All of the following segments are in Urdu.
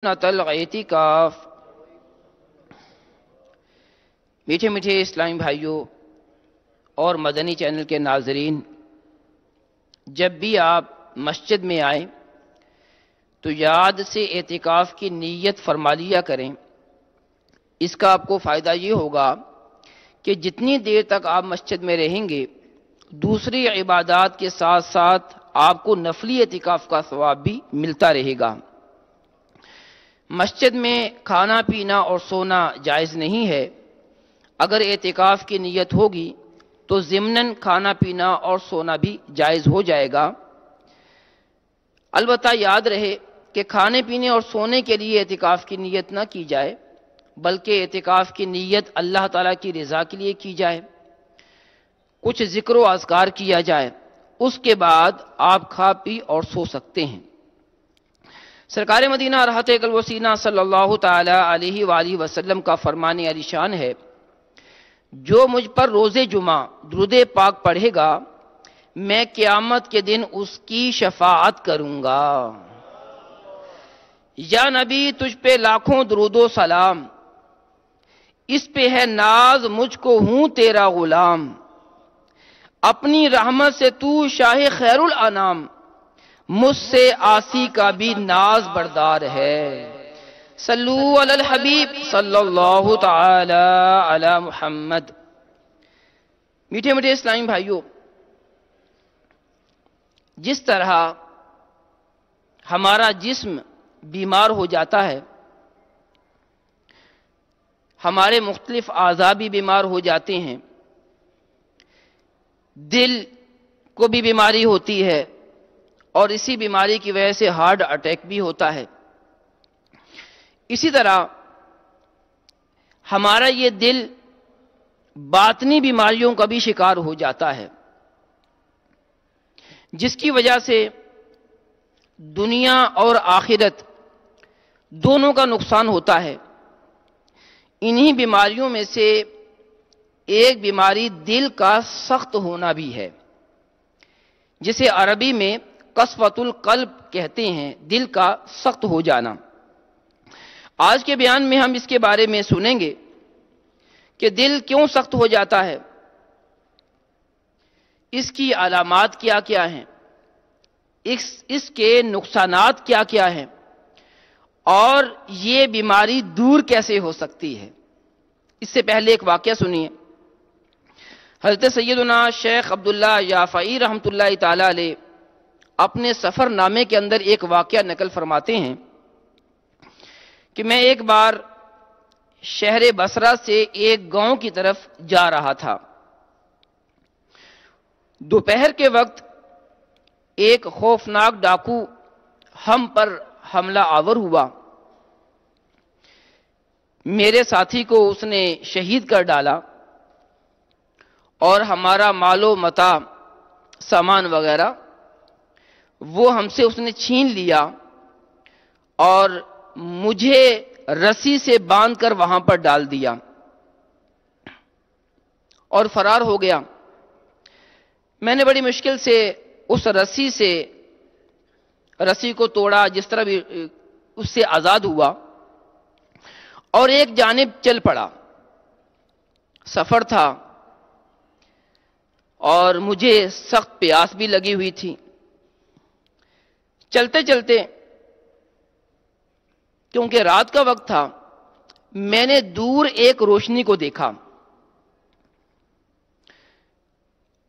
سنت الاعتکاف۔ میٹھے میٹھے اسلامی بھائیوں اور مدنی چینل کے ناظرین، جب بھی آپ مسجد میں آئیں تو یاد سے اعتکاف کی نیت فرما لیا کریں۔ اس کا آپ کو فائدہ یہ ہوگا کہ جتنی دیر تک آپ مسجد میں رہیں گے، دوسری عبادات کے ساتھ ساتھ آپ کو نفلی اعتکاف کا ثواب بھی ملتا رہے گا۔ مسجد میں کھانا پینا اور سونا جائز نہیں ہے۔ اگر اعتکاف کی نیت ہوگی تو ضمناً کھانا پینا اور سونا بھی جائز ہو جائے گا۔ البتہ یاد رہے کہ کھانے پینے اور سونے کے لیے اعتکاف کی نیت نہ کی جائے، بلکہ اعتکاف کی نیت اللہ تعالیٰ کی رضا کے لیے کی جائے، کچھ ذکر و اذکار کیا جائے، اس کے بعد آپ کھا پی اور سو سکتے ہیں۔ سرکار مدینہ رحمت قلب و سینہ صلی اللہ تعالی علیہ وآلہ وسلم کا فرمان عالی شان ہے، جو مجھ پر روز جمعہ درود پاک پڑھے گا، میں قیامت کے دن اس کی شفاعت کروں گا۔ یا نبی تجھ پہ لاکھوں درود و سلام، اس پہ ہے ناز مجھ کو ہوں تیرا غلام، اپنی رحمت سے تو شاہ خیر الانام، مجھ سے آسی کا بھی ناز بردار ہے۔ صلو علی الحبیب صلی اللہ تعالی علی محمد۔ میٹھے میٹھے اسلامی بھائیوں، جس طرح ہمارا جسم بیمار ہو جاتا ہے، ہمارے مختلف اعضاء بھی بیمار ہو جاتے ہیں، دل کو بھی بیماری ہوتی ہے اور اسی بیماری کی وجہ سے ہارٹ اٹیک بھی ہوتا ہے، اسی طرح ہمارا یہ دل باطنی بیماریوں کا بھی شکار ہو جاتا ہے، جس کی وجہ سے دنیا اور آخرت دونوں کا نقصان ہوتا ہے۔ انہی بیماریوں میں سے ایک بیماری دل کا سخت ہونا بھی ہے، جسے عربی میں قسوۃ القلب کہتے ہیں، دل کا سخت ہو جانا۔ آج کے بیان میں ہم اس کے بارے میں سنیں گے کہ دل کیوں سخت ہو جاتا ہے، اس کی علامات کیا کیا ہیں، اس کے نقصانات کیا کیا ہیں، اور یہ بیماری دور کیسے ہو سکتی ہے۔ اس سے پہلے ایک واقعہ سنیے۔ حضرت سیدنا شیخ عبداللہ یافعی رحمۃ اللہ تعالی علیہ اپنے سفر نامے کے اندر ایک واقعہ نقل فرماتے ہیں کہ میں ایک بار شہر بصرہ سے ایک گاؤں کی طرف جا رہا تھا۔ دوپہر کے وقت ایک خوفناک ڈاکو ہم پر حملہ آور ہوا۔ میرے ساتھی کو اس نے شہید کر ڈالا اور ہمارا مال و متاع، سامان وغیرہ وہ ہم سے اس نے چھین لیا اور مجھے رسی سے باندھ کر وہاں پر ڈال دیا اور فرار ہو گیا۔ میں نے بڑی مشکل سے اس رسی کو توڑا، جس طرح بھی اس سے آزاد ہوا اور ایک جانب چل پڑا۔ سفر تھا اور مجھے سخت پیاس بھی لگی ہوئی تھی۔ چلتے چلتے، کیونکہ رات کا وقت تھا، میں نے دور ایک روشنی کو دیکھا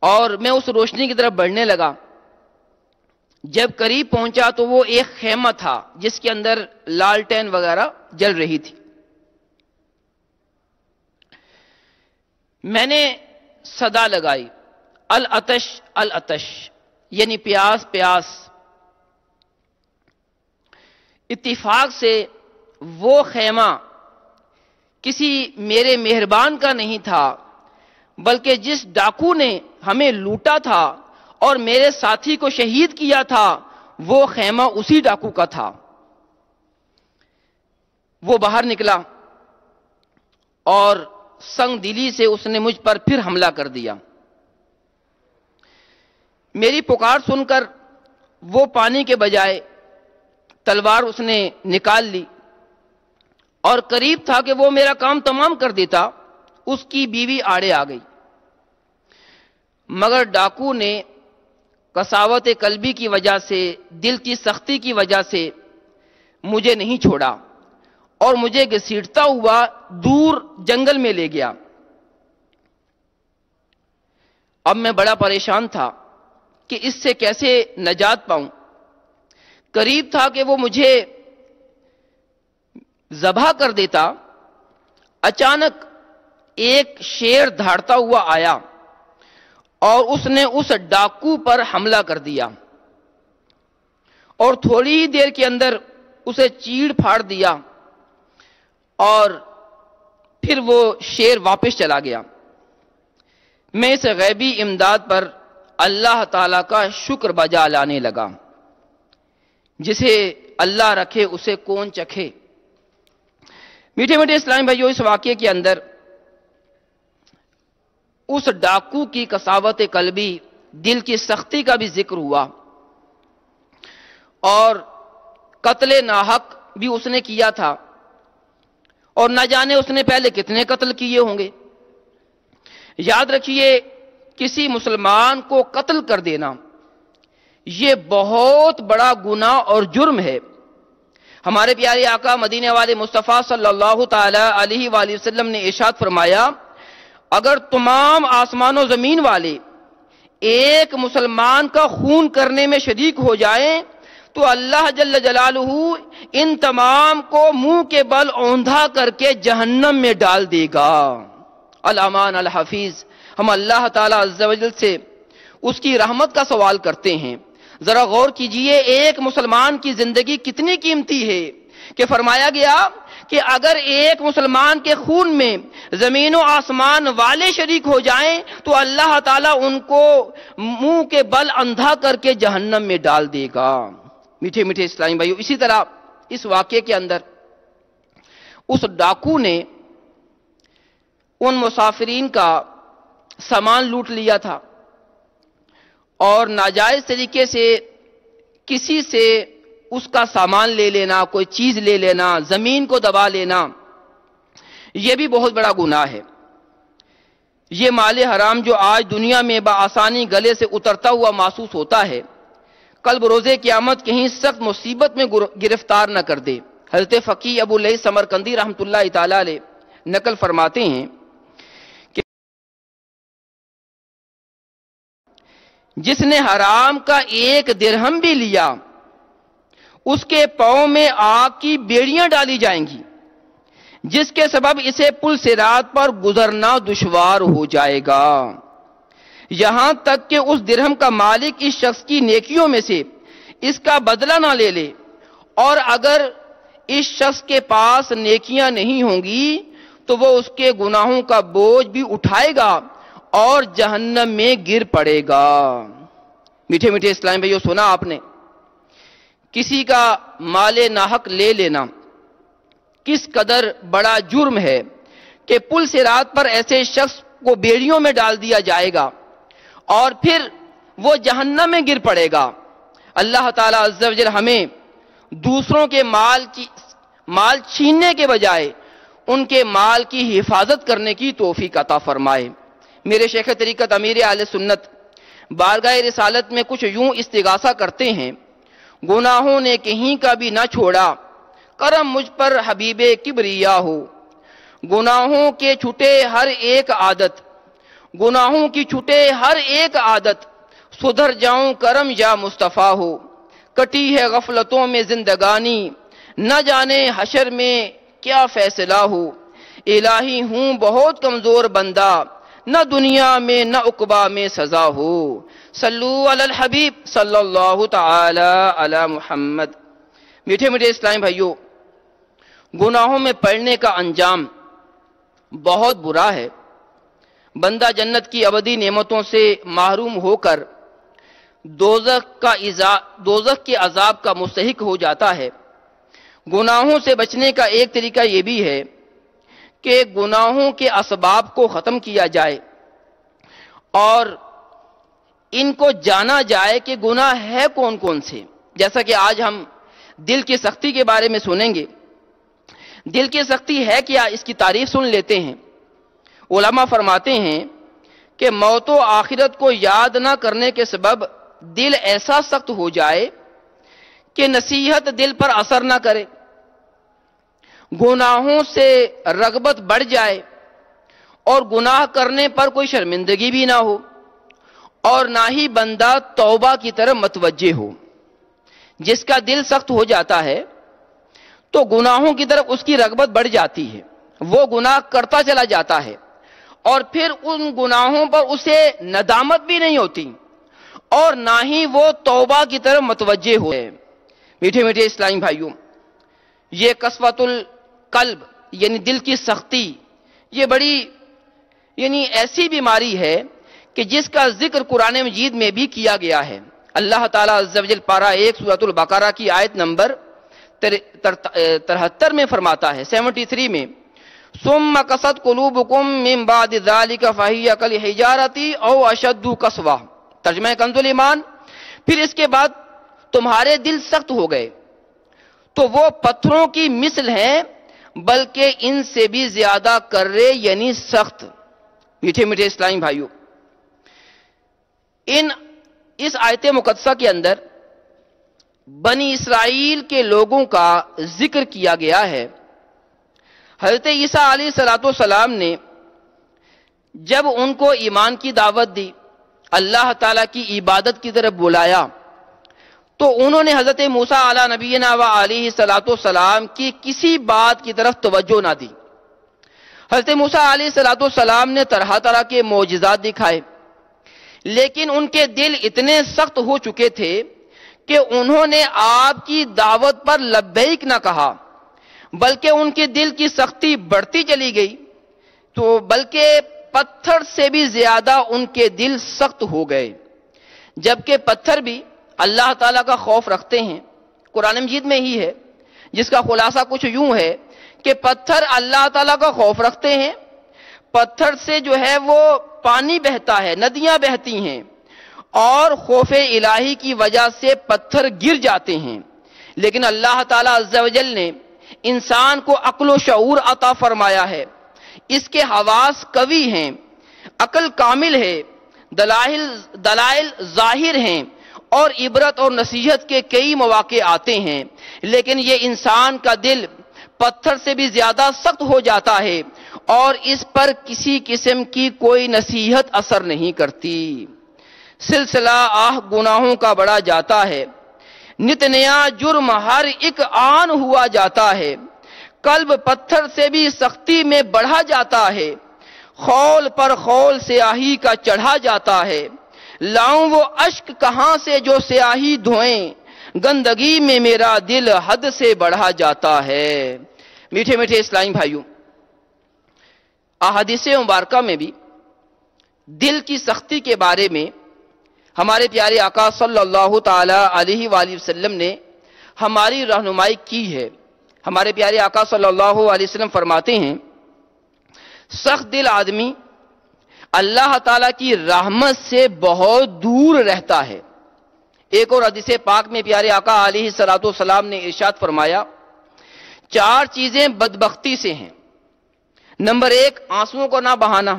اور میں اس روشنی کی طرف بڑھنے لگا۔ جب قریب پہنچا تو وہ ایک خیمہ تھا جس کے اندر لالٹین وغیرہ جل رہی تھی۔ میں نے صدا لگائی، العطش العطش، یعنی پیاس پیاس۔ اتفاق سے وہ خیمہ کسی میرے مہربان کا نہیں تھا، بلکہ جس ڈاکو نے ہمیں لوٹا تھا اور میرے ساتھی کو شہید کیا تھا، وہ خیمہ اسی ڈاکو کا تھا۔ وہ باہر نکلا اور سنگ دلی سے اس نے مجھ پر پھر حملہ کر دیا۔ میری پکار سن کر وہ پانی کے بجائے تلوار اس نے نکال لی اور قریب تھا کہ وہ میرا کام تمام کر دیتا، اس کی بیوی آڑے آ گئی، مگر ڈاکو نے قساوت قلبی کی وجہ سے، دل کی سختی کی وجہ سے مجھے نہیں چھوڑا اور مجھے گھسیٹتا ہوا دور جنگل میں لے گیا۔ اب میں بڑا پریشان تھا کہ اس سے کیسے نجات پاؤں۔ قریب تھا کہ وہ مجھے ذبح کر دیتا۔ اچانک ایک شیر دھاڑتا ہوا آیا اور اس نے اس ڈاکو پر حملہ کر دیا اور تھوڑی ہی دیر کے اندر اسے چیڑ پھاڑ دیا اور پھر وہ شیر واپس چلا گیا۔ میں اس غیبی امداد پر اللہ تعالیٰ کا شکر بجا لانے لگا۔ جسے اللہ رکھے اسے کون چکھے۔ میٹھے میٹھے اسلامی بھائیو، اس واقعے کے اندر اس ڈاکو کی قساوت قلبی، دل کی سختی کا بھی ذکر ہوا، اور قتل ناحق بھی اس نے کیا تھا، اور نہ جانے اس نے پہلے کتنے قتل کیے ہوں گے۔ یاد رکھیے، کسی مسلمان کو قتل کر دینا یہ بہت بڑا گناہ اور جرم ہے۔ ہمارے پیارے آقا مدینے والے مصطفیٰ صلی اللہ تعالی علیہ وآلہ وسلم نے ارشاد فرمایا، اگر تمام آسمان و زمین والے ایک مسلمان کا خون کرنے میں شریک ہو جائیں تو اللہ جل جلالہ ان تمام کو منہ کے بل اوندھا کر کے جہنم میں ڈال دے گا۔ الامان الحفیظ، ہم اللہ تعالیٰ عز و جل سے اس کی رحمت کا سوال کرتے ہیں۔ ذرا غور کیجئے، ایک مسلمان کی زندگی کتنی قیمتی ہے کہ فرمایا گیا کہ اگر ایک مسلمان کے خون میں زمین و آسمان والے شریک ہو جائیں تو اللہ تعالیٰ ان کو منہ کے بل اندھا کر کے جہنم میں ڈال دے گا۔ میٹھے میٹھے اسلامی بھائیو، اسی طرح اس واقعے کے اندر اس ڈاکو نے ان مسافرین کا سامان لوٹ لیا تھا اور ناجائز طریقے سے کسی سے اس کا سامان لے لینا، کوئی چیز لے لینا، زمین کو دبا لینا، یہ بھی بہت بڑا گناہ ہے۔ یہ مال حرام جو آج دنیا میں بآسانی گلے سے اترتا ہوا محسوس ہوتا ہے، کل بروز قیامت کہیں سخت مصیبت میں گرفتار نہ کر دے۔ حضرت فقی ابو لیث سمرقندی رحمۃ اللہ تعالی علیہ نقل فرماتے ہیں کہ جس نے حرام کا ایک درہم بھی لیا اس کے پاؤں میں آگ کی بیڑیاں ڈالی جائیں گی، جس کے سبب اسے پل صراط پر گزرنا دشوار ہو جائے گا، یہاں تک کہ اس درہم کا مالک اس شخص کی نیکیوں میں سے اس کا بدلہ نہ لے لے، اور اگر اس شخص کے پاس نیکیاں نہیں ہوں گی تو وہ اس کے گناہوں کا بوجھ بھی اٹھائے گا اور جہنم میں گر پڑے گا۔ میٹھے میٹھے اسلامی بھائیو، سنا آپ نے، کسی کا مال ناحق لے لینا کس قدر بڑا جرم ہے کہ پل صراط پر ایسے شخص کو بیڑیوں میں ڈال دیا جائے گا اور پھر وہ جہنم میں گر پڑے گا۔ اللہ تعالیٰ عز و جل ہمیں دوسروں کے مال چھیننے کے بجائے ان کے مال کی حفاظت کرنے کی توفیق عطا فرمائے۔ میرے شیخ طریقت امیر اہل سنت بارگاہ رسالت میں کچھ یوں استغاثہ کرتے ہیں، گناہوں نے کہیں کا بھی نہ چھوڑا، کرم مجھ پر حبیب کبریا ہو، گناہوں کے چھٹے ہر ایک عادت، گناہوں کی چھٹے ہر ایک عادت، سدھر جاؤں کرم یا مصطفیٰ ہو، کٹی ہے غفلتوں میں زندگانی، نہ جانے حشر میں کیا فیصلہ ہو، الہی ہوں بہت کمزور بندہ، نہ دنیا میں نہ عقبہ میں سزا ہو، صلو علی الحبیب صلی اللہ تعالی علی محمد۔ میٹھے میٹھے اسلامی بھائیو، گناہوں میں پڑنے کا انجام بہت برا ہے۔ بندہ جنت کی ابدی نعمتوں سے محروم ہو کر دوزخ کے عذاب کا مستحق ہو جاتا ہے۔ گناہوں سے بچنے کا ایک طریقہ یہ بھی ہے کہ گناہوں کے اسباب کو ختم کیا جائے اور ان کو جانا جائے کہ گناہ ہے کون کون سے۔ جیسا کہ آج ہم دل کی سختی کے بارے میں سنیں گے۔ دل کی سختی ہے کیا، اس کی تعریف سن لیتے ہیں۔ علماء فرماتے ہیں کہ موت و آخرت کو یاد نہ کرنے کے سبب دل ایسا سخت ہو جائے کہ نصیحت دل پر اثر نہ کرے، گناہوں سے رغبت بڑھ جائے اور گناہ کرنے پر کوئی شرمندگی بھی نہ ہو، اور نہ ہی بندہ توبہ کی طرف متوجہ ہو۔ جس کا دل سخت ہو جاتا ہے تو گناہوں کی طرف اس کی رغبت بڑھ جاتی ہے، وہ گناہ کرتا چلا جاتا ہے، اور پھر ان گناہوں پر اسے ندامت بھی نہیں ہوتی، اور نہ ہی وہ توبہ کی طرف متوجہ ہو۔ میٹھے میٹھے اسلامی بھائیوں، یہ قسوۃ القلب یعنی دل کی سختی، یہ بڑی ایسی بیماری ہے کہ جس کا ذکر قرآن مجید میں بھی کیا گیا ہے۔ اللہ تعالیٰ عز و جل پارہ 1 سورۃ البقرہ کی آیت نمبر 73 میں فرماتا ہے، 73 میں، ثم قست قلوبکم من بعد ذلک فہی کالحجارۃ او اشد قسوہ، ترجمہ کنز ایمان، پھر اس کے بعد تمہارے دل سخت ہو گئے تو وہ پتھروں کی مثل ہیں بلکہ ان سے بھی زیادہ کرے یعنی سخت۔ میٹھے میٹھے اسلامی بھائیوں، اس آیت مقدسہ کے اندر بنی اسرائیل کے لوگوں کا ذکر کیا گیا ہے۔ حضرت عیسیٰ علیہ السلام نے جب ان کو ایمان کی دعوت دی، اللہ تعالیٰ کی عبادت کی طرف بلایا، تو انہوں نے حضرت موسیٰ علیہ نبینا و علیہ السلام کی کسی بات کی طرف توجہ نہ دی۔ حضرت موسیٰ علیہ السلام نے طرح طرح کے معجزات دکھائے، لیکن ان کے دل اتنے سخت ہو چکے تھے کہ انہوں نے آپ کی دعوت پر لبیک نہ کہا، بلکہ ان کے دل کی سختی بڑھتی چلی گئی، تو بلکہ پتھر سے بھی زیادہ ان کے دل سخت ہو گئے۔ جبکہ پتھر بھی اللہ تعالیٰ کا خوف رکھتے ہیں، قرآن مجید میں ہی ہے، جس کا خلاصہ کچھ یوں ہے کہ پتھر اللہ تعالیٰ کا خوف رکھتے ہیں، پتھر سے جو ہے وہ پانی بہتا ہے، ندیاں بہتی ہیں، اور خوف الہی کی وجہ سے پتھر گر جاتے ہیں۔ لیکن اللہ تعالیٰ عز و جل نے انسان کو عقل و شعور عطا فرمایا ہے، اس کے حواس قوی ہیں، عقل کامل ہے، دلائل ظاہر ہیں، اور عبرت اور نصیحت کے کئی مواقع آتے ہیں، لیکن یہ انسان کا دل پتھر سے بھی زیادہ سخت ہو جاتا ہے اور اس پر کسی قسم کی کوئی نصیحت اثر نہیں کرتی۔ سلسلہ گناہوں کا بڑھا جاتا ہے، نت نیا جرم ہر ایک آن ہوا جاتا ہے، قلب پتھر سے بھی سختی میں بڑھا جاتا ہے، خول پر خول سیاہی کا چڑھا جاتا ہے، لاؤں وہ اشک کہاں سے جو سیاہی دھوئیں، گندگی میں میرا دل حد سے بڑھا جاتا ہے۔ میٹھے میٹھے اسلامی بھائیوں، احادیث مبارکہ میں بھی دل کی سختی کے بارے میں ہمارے پیارے آقا صلی اللہ تعالی علیہ وآلہ وسلم نے ہماری رہنمائی کی ہے۔ ہمارے پیارے آقا صلی اللہ علیہ وسلم فرماتے ہیں، سخت دل آدمی اللہ تعالیٰ کی رحمت سے بہت دور رہتا ہے۔ ایک اور حدیث پاک میں پیارے آقا علیہ السلام نے ارشاد فرمایا، 4 چیزیں بدبختی سے ہیں۔ نمبر 1، آنسوؤں کو نہ بہانا۔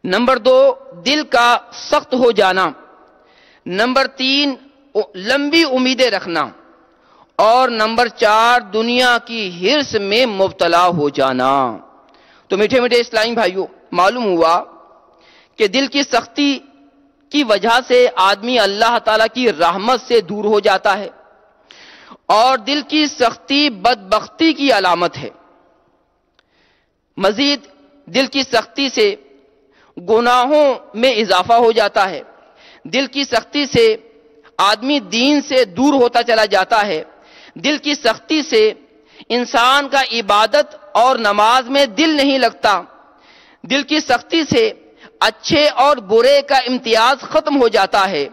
نمبر 2، دل کا سخت ہو جانا۔ نمبر 3، لمبی امیدیں رکھنا۔ اور نمبر 4، دنیا کی ہرس میں مبتلا ہو جانا۔ تو میٹھے میٹھے اسلامی بھائیوں، معلوم ہوا کہ دل کی سختی کی وجہ سے آدمی اللہ تعالیٰ کی رحمت سے دور ہو جاتا ہے، اور دل کی سختی بدبختی کی علامت ہے۔ مزید دل کی سختی سے گناہوں میں اضافہ ہو جاتا ہے، دل کی سختی سے آدمی دین سے دور ہوتا چلا جاتا ہے، دل کی سختی سے انسان کا عبادت اور نماز میں دل نہیں لگتا، دل کی سختی سے اچھے اور برے کا امتیاز ختم ہو جاتا ہے،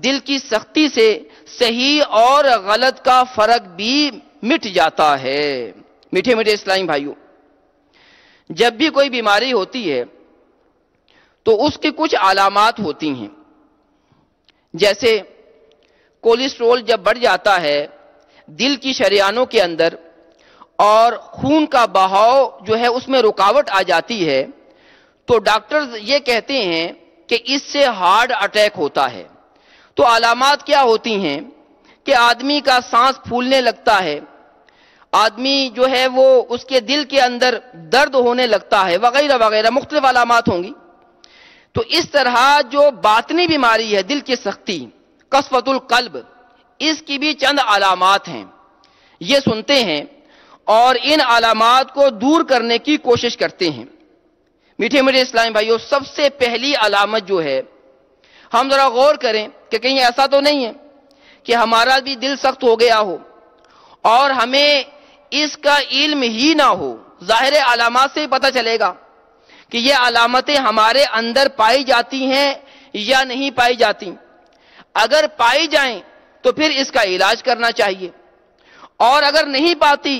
دل کی سختی سے صحیح اور غلط کا فرق بھی مٹ جاتا ہے۔ میٹھے میٹھے اسلامی بھائیوں، جب بھی کوئی بیماری ہوتی ہے تو اس کی کچھ علامات ہوتی ہیں، جیسے کولیسٹرول جب بڑھ جاتا ہے دل کی شریانوں کے اندر اور خون کا بہاؤ جو ہے اس میں رکاوٹ آ جاتی ہے تو ڈاکٹرز یہ کہتے ہیں کہ اس سے ہارٹ اٹیک ہوتا ہے۔ تو علامات کیا ہوتی ہیں کہ آدمی کا سانس پھولنے لگتا ہے، آدمی جو ہے وہ اس کے دل کے اندر درد ہونے لگتا ہے، وغیرہ وغیرہ مختلف علامات ہوں گی۔ تو اس طرح جو باطنی بیماری ہے دل کی سختی، قسوۃ القلب، اس کی بھی چند علامات ہیں، یہ سنتے ہیں اور ان علامات کو دور کرنے کی کوشش کرتے ہیں۔ میٹھے میٹھے اسلامی بھائیوں، سب سے پہلی علامت جو ہے، ہم ذرا غور کریں کہ کہیں ایسا تو نہیں ہے کہ ہمارا بھی دل سخت ہو گیا ہو اور ہمیں اس کا علم ہی نہ ہو۔ ظاہر علامات سے ہی پتہ چلے گا کہ یہ علامتیں ہمارے اندر پائی جاتی ہیں یا نہیں پائی جاتی۔ اگر پائی جائیں تو پھر اس کا علاج کرنا چاہیے، اور اگر نہیں پاتی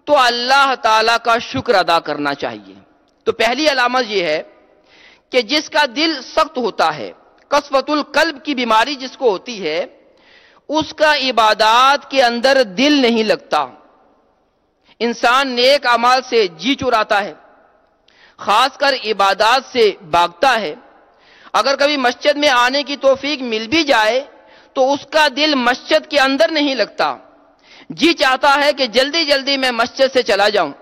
تو اللہ تعالیٰ کا شکر ادا کرنا چاہیے۔ تو پہلی علامت یہ ہے کہ جس کا دل سخت ہوتا ہے، قسوۃ القلب کی بیماری جس کو ہوتی ہے، اس کا عبادات کے اندر دل نہیں لگتا، انسان نیک اعمال سے جی چراتا ہے، خاص کر عبادات سے بھاگتا ہے۔ اگر کبھی مسجد میں آنے کی توفیق مل بھی جائے تو اس کا دل مسجد کے اندر نہیں لگتا، جی چاہتا ہے کہ جلدی جلدی میں مسجد سے چلا جاؤں۔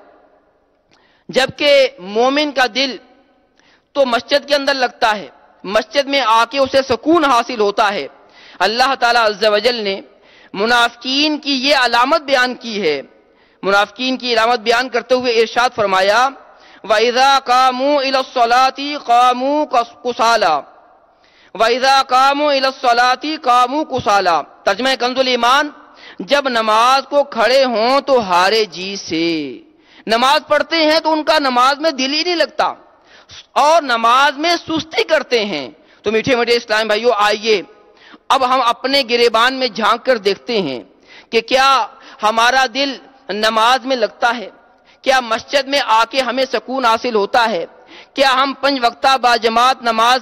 جبکہ مومن کا دل تو مسجد کے اندر لگتا ہے، مسجد میں آ کے اسے سکون حاصل ہوتا ہے۔ اللہ تعالیٰ عز و جل نے منافقین کی یہ علامت بیان کی ہے، منافقین کی علامت بیان کرتے ہوئے ارشاد فرمایا وَإِذَا قَامُوا إِلَى الصَّلَاةِ قَامُوا كُسَالَى وَإِذَا قَامُوا إِلَى الصَّلَاةِ قَامُوا كُسَالَى۔ ترجمہ کنز الایمان، جب نماز کو کھڑے ہوں تو ہارے جی سے، نماز پڑھتے ہیں تو ان کا نماز میں دل ہی نہیں لگتا اور نماز میں سستی کرتے ہیں۔ تو میٹھے میٹھے اسلام بھائیوں، آئیے اب ہم اپنے گریبان میں جھانک کر دیکھتے ہیں کہ کیا ہمارا دل نماز میں لگتا ہے، کیا مسجد میں آ کے ہمیں سکون حاصل ہوتا ہے، کیا ہم 5 وقتہ باجماعت نماز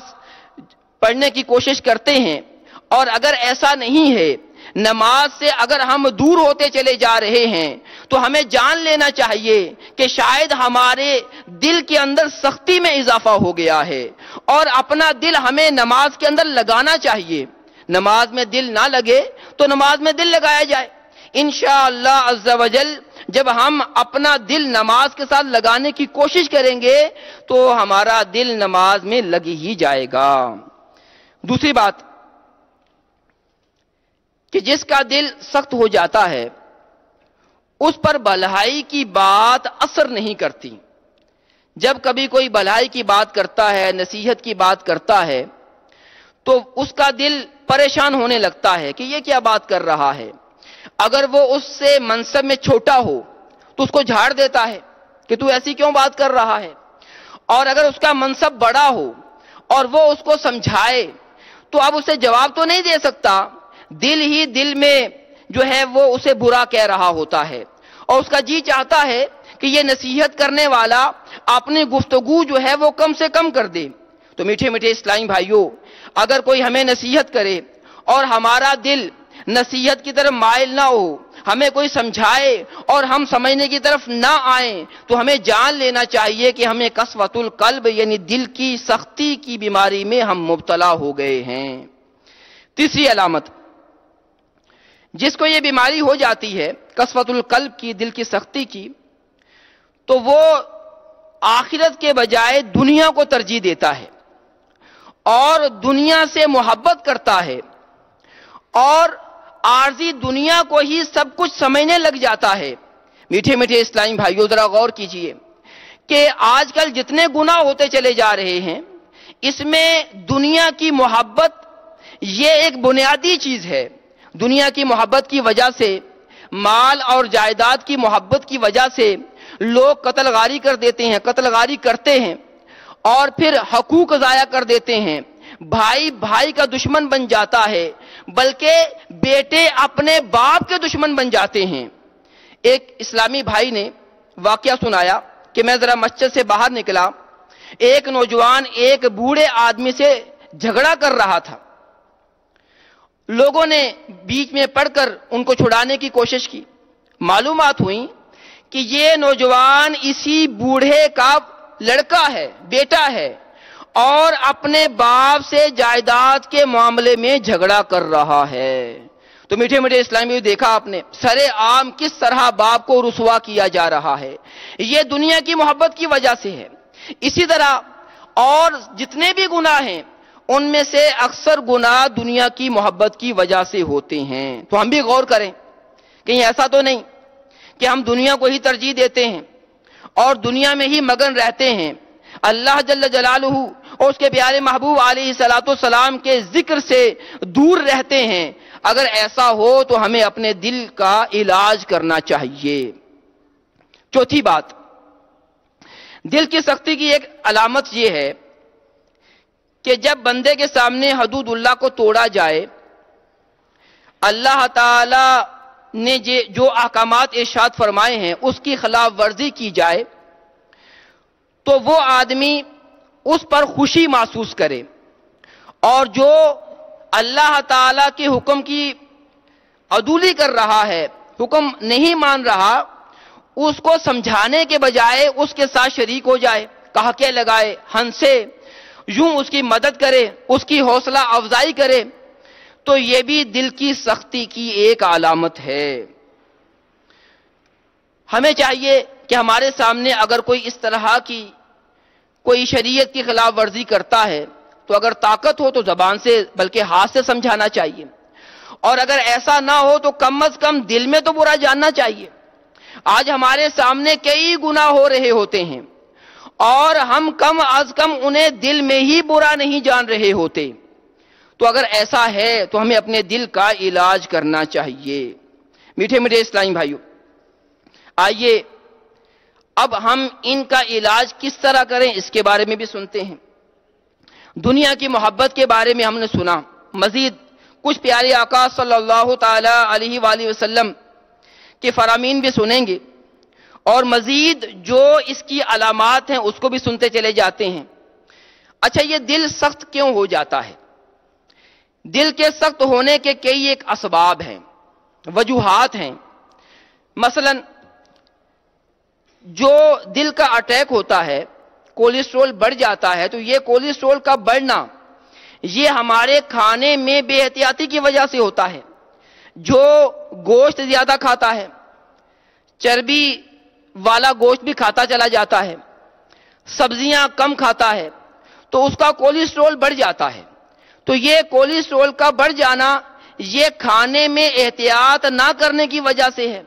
پڑھنے کی کوشش کرتے ہیں؟ اور اگر ایسا نہیں ہے، نماز سے اگر ہم دور ہوتے چلے جا رہے ہیں تو ہمیں جان لینا چاہیے کہ شاید ہمارے دل کے اندر سختی میں اضافہ ہو گیا ہے، اور اپنا دل ہمیں نماز کے اندر لگانا چاہیے۔ نماز میں دل نہ لگے تو نماز میں دل لگایا جائے۔ انشاءاللہ عز و جل جب ہم اپنا دل نماز کے ساتھ لگانے کی کوشش کریں گے تو ہمارا دل نماز میں لگ ہی جائے گا۔ دوسری بات کہ جس کا دل سخت ہو جاتا ہے اس پر بھلائی کی بات اثر نہیں کرتی۔ جب کبھی کوئی بھلائی کی بات کرتا ہے، نصیحت کی بات کرتا ہے، تو اس کا دل پریشان ہونے لگتا ہے کہ یہ کیا بات کر رہا ہے۔ اگر وہ اس سے منصب میں چھوٹا ہو تو اس کو جھاڑ دیتا ہے کہ تو ایسی کیوں بات کر رہا ہے، اور اگر اس کا منصب بڑا ہو اور وہ اس کو سمجھائے تو اب اسے جواب تو نہیں دے سکتا، دل ہی دل میں جو ہے وہ اسے برا کہہ رہا ہوتا ہے، اور اس کا جی چاہتا ہے کہ یہ نصیحت کرنے والا اپنی گفتگو جو ہے وہ کم سے کم کر دے۔ تو میٹھے میٹھے اسلامی بھائیوں، اگر کوئی ہمیں نصیحت کرے اور ہمارا دل نصیحت کی طرف مائل نہ ہو، ہمیں کوئی سمجھائے اور ہم سمجھنے کی طرف نہ آئیں، تو ہمیں جان لینا چاہیے کہ ہمیں قسوۃ القلب یعنی دل کی سختی کی بیماری میں ہم مبتلا ہو گئے ہیں۔ تیسری علامت، جس کو یہ بیماری ہو جاتی ہے قسوۃ القلب کی، دل کی سختی کی، تو وہ آخرت کے بجائے دنیا کو ترجیح دیتا ہے اور دنیا سے محبت کرتا ہے اور عارضی دنیا کو ہی سب کچھ سمجھنے لگ جاتا ہے۔ میٹھے میٹھے اسلامی بھائیوں، ذرا غور کیجئے کہ آج کل جتنے گناہ ہوتے چلے جا رہے ہیں، اس میں دنیا کی محبت یہ ایک بنیادی چیز ہے۔ دنیا کی محبت کی وجہ سے، مال اور جائیداد کی محبت کی وجہ سے لوگ قتل غاری کر دیتے ہیں، قتل غاری کرتے ہیں اور پھر حقوق ضائع کر دیتے ہیں، بھائی بھائی کا دشمن بن جاتا ہے، بلکہ بیٹے اپنے باپ کے دشمن بن جاتے ہیں۔ ایک اسلامی بھائی نے واقعہ سنایا کہ میں ذرا مسجد سے باہر نکلا، ایک نوجوان ایک بوڑھے آدمی سے جھگڑا کر رہا تھا، لوگوں نے بیچ میں پڑھ کر ان کو چھڑانے کی کوشش کی، معلومات ہوئی کہ یہ نوجوان اسی بوڑھے کا لڑکا ہے، بیٹا ہے، اور اپنے باپ سے جائیداد کے معاملے میں جھگڑا کر رہا ہے۔ تو میٹھے میٹھے اسلامی دیکھا آپ نے سر عام کس طرح باپ کو رسوا کیا جا رہا ہے، یہ دنیا کی محبت کی وجہ سے ہے۔ اسی طرح اور جتنے بھی گناہ ہیں ان میں سے اکثر گناہ دنیا کی محبت کی وجہ سے ہوتے ہیں۔ تو ہم بھی غور کریں، کہیں ایسا تو نہیں کہ ہم دنیا کو ہی ترجیح دیتے ہیں اور دنیا میں ہی مگن رہتے ہیں، اللہ جل جلالہ اور اس کے پیارے محبوب علیہ الصلوۃ والسلام کے ذکر سے دور رہتے ہیں۔ اگر ایسا ہو تو ہمیں اپنے دل کا علاج کرنا چاہیے۔ چوتھی بات، دل کی سختی کی ایک علامت یہ ہے کہ جب بندے کے سامنے حدود اللہ کو توڑا جائے، اللہ تعالی نے جو احکامات ارشاد فرمائے ہیں اس کی خلاف ورزی کی جائے، تو وہ آدمی اس پر خوشی محسوس کرے، اور جو اللہ تعالی کے حکم کی عدولی کر رہا ہے، حکم نہیں مان رہا، اس کو سمجھانے کے بجائے اس کے ساتھ شریک ہو جائے، کہکے لگائے، ہنسے، یوں اس کی مدد کرے، اس کی حوصلہ افزائی کرے، تو یہ بھی دل کی سختی کی ایک علامت ہے۔ ہمیں چاہیے کہ ہمارے سامنے اگر کوئی اس طرح کی کوئی شریعت کی خلاف ورزی کرتا ہے تو اگر طاقت ہو تو زبان سے بلکہ ہاتھ سے سمجھانا چاہیے، اور اگر ایسا نہ ہو تو کم از کم دل میں تو برا جاننا چاہیے۔ آج ہمارے سامنے کئی گناہ ہو رہے ہوتے ہیں اور ہم کم از کم انہیں دل میں ہی برا نہیں جان رہے ہوتے، تو اگر ایسا ہے تو ہمیں اپنے دل کا علاج کرنا چاہیے۔ میٹھے میٹھے اسلامی بھائیوں، آئیے اب ہم ان کا علاج کس طرح کریں اس کے بارے میں بھی سنتے ہیں۔ دنیا کی محبت کے بارے میں ہم نے سنا، مزید کچھ پیارے آقا صلی اللہ تعالی علیہ وآلہ وسلم کے فرامین بھی سنیں گے، اور مزید جو اس کی علامات ہیں اس کو بھی سنتے چلے جاتے ہیں۔ اچھا، یہ دل سخت کیوں ہو جاتا ہے؟ دل کے سخت ہونے کے کئی ایک اسباب ہیں، وجوہات ہیں۔ مثلا جو دل کا اٹیک ہوتا ہے، کولیسٹرول بڑھ جاتا ہے، تو یہ کولیسٹرول کا بڑھنا یہ ہمارے کھانے میں بے احتیاطی کی وجہ سے ہوتا ہے۔ جو گوشت زیادہ کھاتا ہے، چربی والا گوشت بھی کھاتا چلا جاتا ہے، سبزیاں کم کھاتا ہے، تو اس کا کولیسٹرول بڑھ جاتا ہے۔ تو یہ کولیسٹرول کا بڑھ جانا یہ کھانے میں احتیاط نہ کرنے کی وجہ سے ہے۔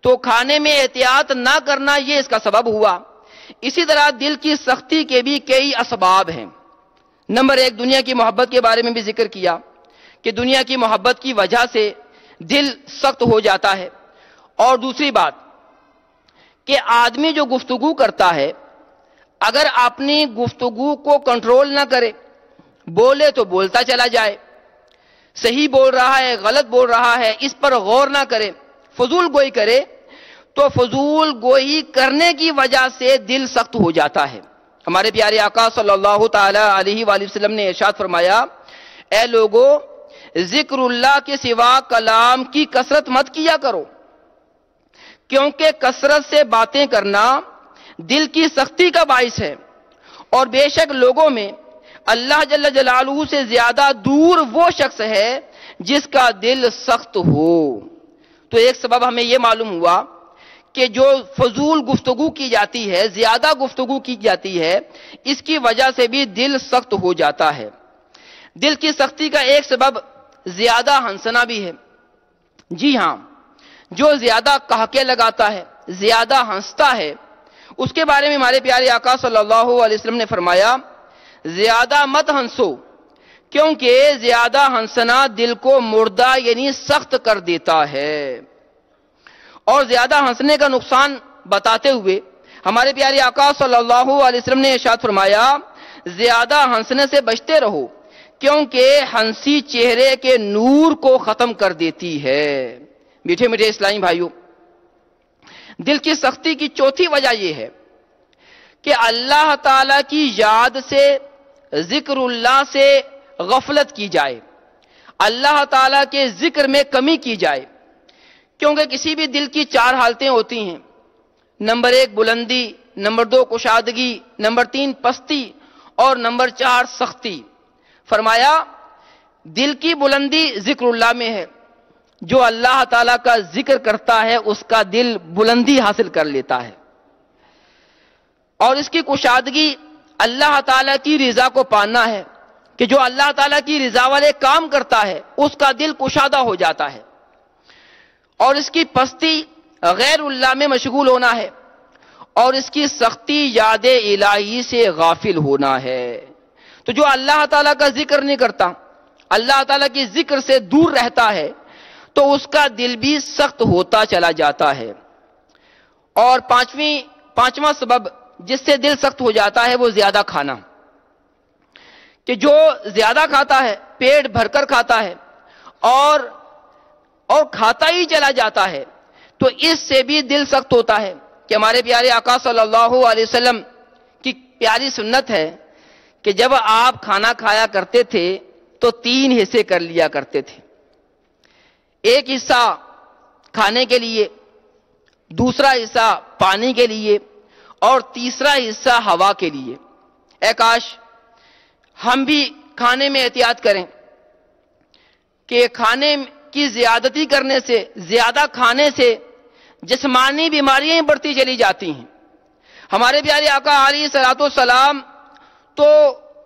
تو کھانے میں احتیاط نہ کرنا یہ اس کا سبب ہوا۔ اسی طرح دل کی سختی کے بھی کئی اسباب ہیں۔ نمبر ایک، دنیا کی محبت کے بارے میں بھی ذکر کیا کہ دنیا کی محبت کی وجہ سے دل سخت ہو جاتا ہے۔ اور دوسری بات کہ آدمی جو گفتگو کرتا ہے، اگر اپنی گفتگو کو کنٹرول نہ کرے، بولے تو بولتا چلا جائے، صحیح بول رہا ہے غلط بول رہا ہے اس پر غور نہ کرے، فضول گوئی کرے، تو فضول گوئی کرنے کی وجہ سے دل سخت ہو جاتا ہے۔ ہمارے پیارے آقا صلی اللہ تعالی علیہ وآلہ وسلم نے ارشاد فرمایا، اے لوگو، ذکر اللہ کے سوا کلام کی کثرت مت کیا کرو، کیونکہ کثرت سے باتیں کرنا دل کی سختی کا باعث ہے، اور بے شک لوگوں میں اللہ جل جلالہ سے زیادہ دور وہ شخص ہے جس کا دل سخت ہو۔ تو ایک سبب ہمیں یہ معلوم ہوا کہ جو فضول گفتگو کی جاتی ہے، زیادہ گفتگو کی جاتی ہے، اس کی وجہ سے بھی دل سخت ہو جاتا ہے۔ دل کی سختی کا ایک سبب زیادہ ہنسنا بھی ہے۔ جی ہاں، جو زیادہ کہکے لگاتا ہے، زیادہ ہنستا ہے، اس کے بارے میں ہمارے پیارے آقا صلی اللہ علیہ وسلم نے فرمایا، زیادہ مت ہنسو، کیونکہ زیادہ ہنسنا دل کو مردہ یعنی سخت کر دیتا ہے۔ اور زیادہ ہنسنے کا نقصان بتاتے ہوئے ہمارے پیارے آقا صلی اللہ علیہ وسلم نے ارشاد فرمایا، زیادہ ہنسنے سے بچتے رہو، کیونکہ ہنسی چہرے کے نور کو ختم کر دیتی ہے۔ میٹھے میٹھے اسلامی بھائیوں، دل کی سختی کی چوتھی وجہ یہ ہے کہ اللہ تعالی کی یاد سے، ذکر اللہ سے غفلت کی جائے، اللہ تعالی کے ذکر میں کمی کی جائے۔ کیونکہ کسی بھی دل کی چار حالتیں ہوتی ہیں، نمبر 1 بلندی، نمبر 2 کشادگی، نمبر 3 پستی اور نمبر 4 سختی۔ فرمایا دل کی بلندی ذکر اللہ میں ہے، جو اللہ تعالیٰ کا ذکر کرتا ہے اس کا دل بلندی حاصل کر لیتا ہے، اور اس کی کشادگی اللہ تعالیٰ کی رضا کو پانا ہے کہ جو اللہ تعالیٰ کی رضا والے کام کرتا ہے اس کا دل کشادہ ہو جاتا ہے، اور اس کی پستی غیر اللہ میں مشغول ہونا ہے، اور اس کی سختی یاد الہی سے غافل ہونا ہے۔ تو جو اللہ تعالیٰ کا ذکر نہیں کرتا، اللہ تعالیٰ کی ذکر سے دور رہتا ہے، تو اس کا دل بھی سخت ہوتا چلا جاتا ہے۔ اور پانچواں سبب جس سے دل سخت ہو جاتا ہے وہ زیادہ کھانا، کہ جو زیادہ کھاتا ہے، پیٹ بھر کر کھاتا ہے اور کھاتا ہی چلا جاتا ہے، تو اس سے بھی دل سخت ہوتا ہے۔ کہ ہمارے پیارے آقا صلی اللہ علیہ وسلم کی پیاری سنت ہے کہ جب آپ کھانا کھایا کرتے تھے تو 3 حصے کر لیا کرتے تھے، ایک حصہ کھانے کے لیے، دوسرا حصہ پانی کے لیے، اور تیسرا حصہ ہوا کے لیے۔ اے کاش ہم بھی کھانے میں احتیاط کریں کہ کھانے کی زیادتی کرنے سے، زیادہ کھانے سے جسمانی بیماریاں بڑھتی چلی جاتی ہیں۔ ہمارے پیارے آقا علیہ الصلوۃ والسلام تو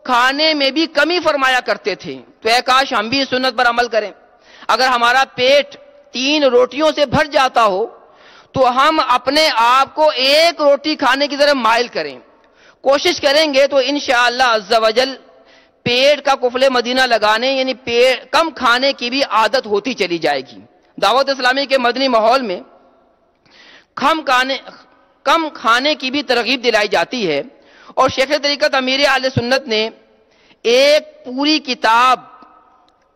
کھانے میں بھی کمی فرمایا کرتے تھے، تو اے کاش ہم بھی اس سنت پر عمل کریں۔ اگر ہمارا پیٹ 3 روٹیوں سے بھر جاتا ہو تو ہم اپنے آپ کو 1 روٹی کھانے کی طرف مائل کریں، کوشش کریں گے تو انشاءاللہ عز و جل پیٹ کا قفل مدینہ لگانے یعنی کم کھانے کی بھی عادت ہوتی چلی جائے گی۔ دعوت اسلامی کے مدنی ماحول میں کم کھانے کی بھی ترغیب دلائی جاتی ہے، اور شیخ طریقت امیر اہل سنت نے ایک پوری کتاب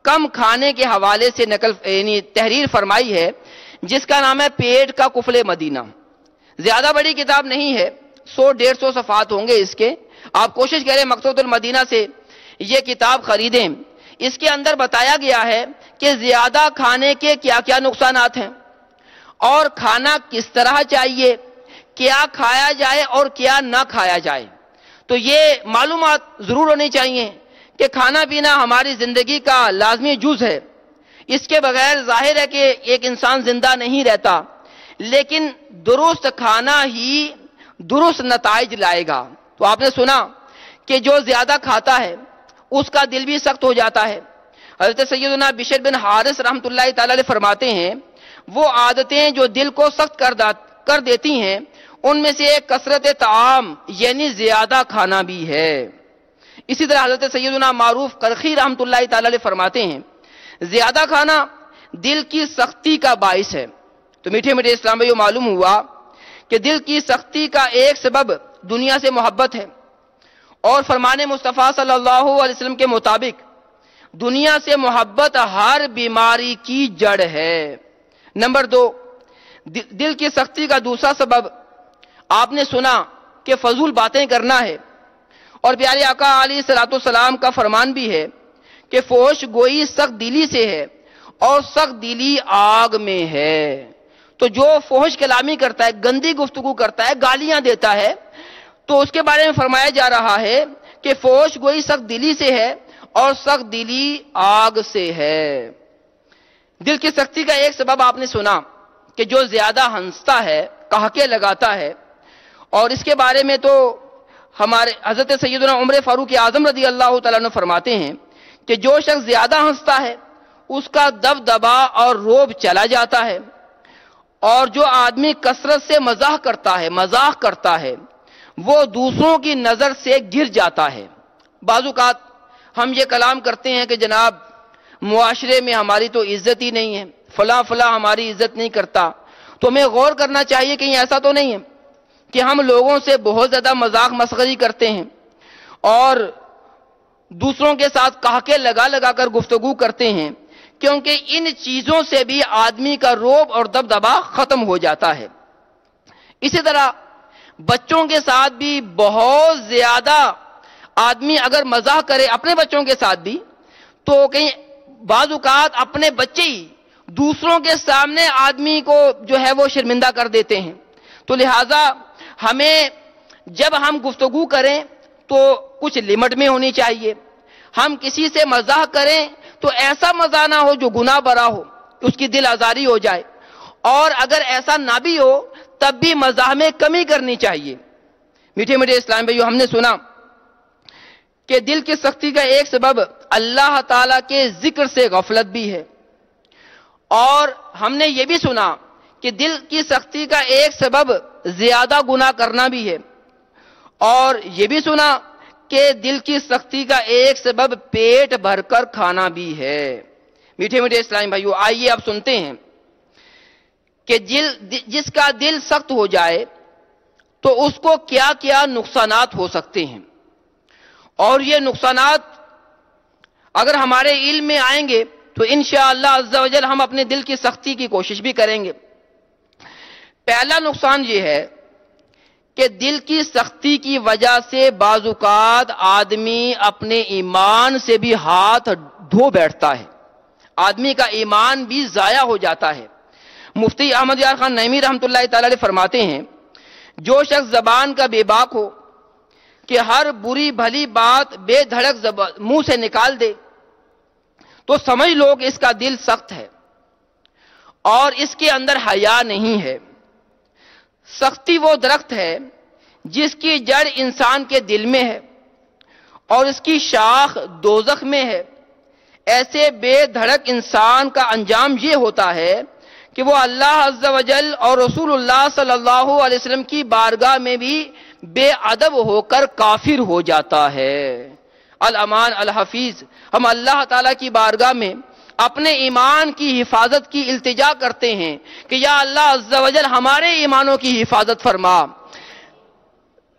کم کھانے کے حوالے سے یعنی تحریر فرمائی ہے، جس کا نام ہے پیٹ کا قفل مدینہ۔ زیادہ بڑی کتاب نہیں ہے، 100-150 صفحات ہوں گے اس کے۔ آپ کوشش کریں مکتبۃ المدینہ سے یہ کتاب خریدیں۔ اس کے اندر بتایا گیا ہے کہ زیادہ کھانے کے کیا کیا نقصانات ہیں، اور کھانا کس طرح چاہیے، کیا کھایا جائے اور کیا نہ کھایا جائے۔ تو یہ معلومات ضرور ہونی چاہیے کہ کھانا پینا ہماری زندگی کا لازمی جز ہے، اس کے بغیر ظاہر ہے کہ ایک انسان زندہ نہیں رہتا، لیکن درست کھانا ہی درست نتائج لائے گا۔ تو آپ نے سنا کہ جو زیادہ کھاتا ہے اس کا دل بھی سخت ہو جاتا ہے۔ حضرت سیدنا بشر بن حارث رحمۃ اللہ تعالی علیہ فرماتے ہیں وہ عادتیں جو دل کو سخت کر دیتی ہیں ان میں سے ایک کثرت طعام یعنی زیادہ کھانا بھی ہے۔ اسی طرح حضرت سیدنا معروف کرخی رحمۃ اللہ تعالی علیہ فرماتے ہیں زیادہ کھانا دل کی سختی کا باعث ہے۔ تو میٹھے میٹھے اسلام بھائیو، معلوم ہوا کہ دل کی سختی کا ایک سبب دنیا سے محبت ہے، اور فرمان مصطفیٰ صلی اللہ علیہ وسلم کے مطابق دنیا سے محبت ہر بیماری کی جڑ ہے۔ نمبر 2، دل کی سختی کا دوسرا سبب آپ نے سنا کہ فضول باتیں کرنا ہے، اور پیارے آقا علیہ الصلوۃ والسلام کا فرمان بھی ہے کہ فحش گوئی سخت دلی سے ہے اور سخت دلی آگ میں ہے۔ تو جو فحش کلامی کرتا ہے، گندی گفتگو کرتا ہے، گالیاں دیتا ہے، تو اس کے بارے میں فرمایا جا رہا ہے کہ فحش گوئی سخت دلی سے ہے اور سخت دلی آگ سے ہے۔ دل کی سختی کا ایک سبب آپ نے سنا کہ جو زیادہ ہنستا ہے، قہقہے لگاتا ہے، اور اس کے بارے میں تو ہمارے حضرت سیدنا عمر فاروق اعظم رضی اللہ تعالیٰ عنہ فرماتے ہیں کہ جو شخص زیادہ ہنستا ہے اس کا دبدبا اور روب چلا جاتا ہے، اور جو آدمی کثرت سے مزاح کرتا ہے وہ دوسروں کی نظر سے گر جاتا ہے۔ بعض اوقات ہم یہ کلام کرتے ہیں کہ جناب معاشرے میں ہماری تو عزت ہی نہیں ہے، فلاں ہماری عزت نہیں کرتا، تو ہمیں غور کرنا چاہیے کہ ایسا تو نہیں ہے کہ ہم لوگوں سے بہت زیادہ مذاق مسخری کرتے ہیں اور دوسروں کے ساتھ قہقہے لگا کر گفتگو کرتے ہیں، کیونکہ ان چیزوں سے بھی آدمی کا روب اور دبدبا ختم ہو جاتا ہے۔ اسی طرح بچوں کے ساتھ بھی بہت زیادہ آدمی اگر مزاح کرے اپنے بچوں کے ساتھ بھی، تو کہیں بعض اوقات اپنے بچے ہی دوسروں کے سامنے آدمی کو جو ہے وہ شرمندہ کر دیتے ہیں۔ تو تو لہٰذا ہمیں جب ہم گفتگو کریں تو کچھ لمٹ میں ہونی چاہیے. ہم کسی سے مزاح کریں تو ایسا مزاح نہ ہو جو گناہ برا ہو، اس کی دل آزاری ہو جائے، اور اگر ایسا نہ بھی ہو تب بھی مزاح میں کمی کرنی چاہیے. میٹھے میٹھے اسلام بھائیو، ہم نے سنا کہ دل کی سختی کا ایک سبب اللہ تعالیٰ کے ذکر سے غفلت بھی ہے، اور ہم نے یہ بھی سنا کہ دل کی سختی کا ایک سبب زیادہ گناہ کرنا بھی ہے، اور یہ بھی سنا کہ دل کی سختی کا ایک سبب پیٹ بھر کر کھانا بھی ہے. میٹھے میٹھے اسلامی بھائیو، آئیے اب سنتے ہیں کہ جس کا دل سخت ہو جائے تو اس کو کیا کیا نقصانات ہو سکتے ہیں، اور یہ نقصانات اگر ہمارے علم میں آئیں گے تو انشاءاللہ عز و جل ہم اپنے دل کی سختی کی کوشش بھی کریں گے. پہلا نقصان یہ ہے کہ دل کی سختی کی وجہ سے بعض اوقات آدمی اپنے ایمان سے بھی ہاتھ دھو بیٹھتا ہے، آدمی کا ایمان بھی ضائع ہو جاتا ہے. مفتی احمد یار خان نعیمی رحمۃ اللہ تعالی علیہ فرماتے ہیں، جو شخص زبان کا بے باک ہو کہ ہر بری بھلی بات بے دھڑک منہ سے نکال دے تو سمجھ لو کہ اس کا دل سخت ہے اور اس کے اندر حیا نہیں ہے. سختی وہ درخت ہے جس کی جڑ انسان کے دل میں ہے اور اس کی شاخ دوزخ میں ہے. ایسے بے دھڑک انسان کا انجام یہ ہوتا ہے کہ وہ اللہ عز و جل اور رسول اللہ صلی اللہ علیہ وسلم کی بارگاہ میں بھی بے ادب ہو کر کافر ہو جاتا ہے. الامان الحفیظ، ہم اللہ تعالیٰ کی بارگاہ میں اپنے ایمان کی حفاظت کی التجا کرتے ہیں کہ یا اللہ عز و جل ہمارے ایمانوں کی حفاظت فرما،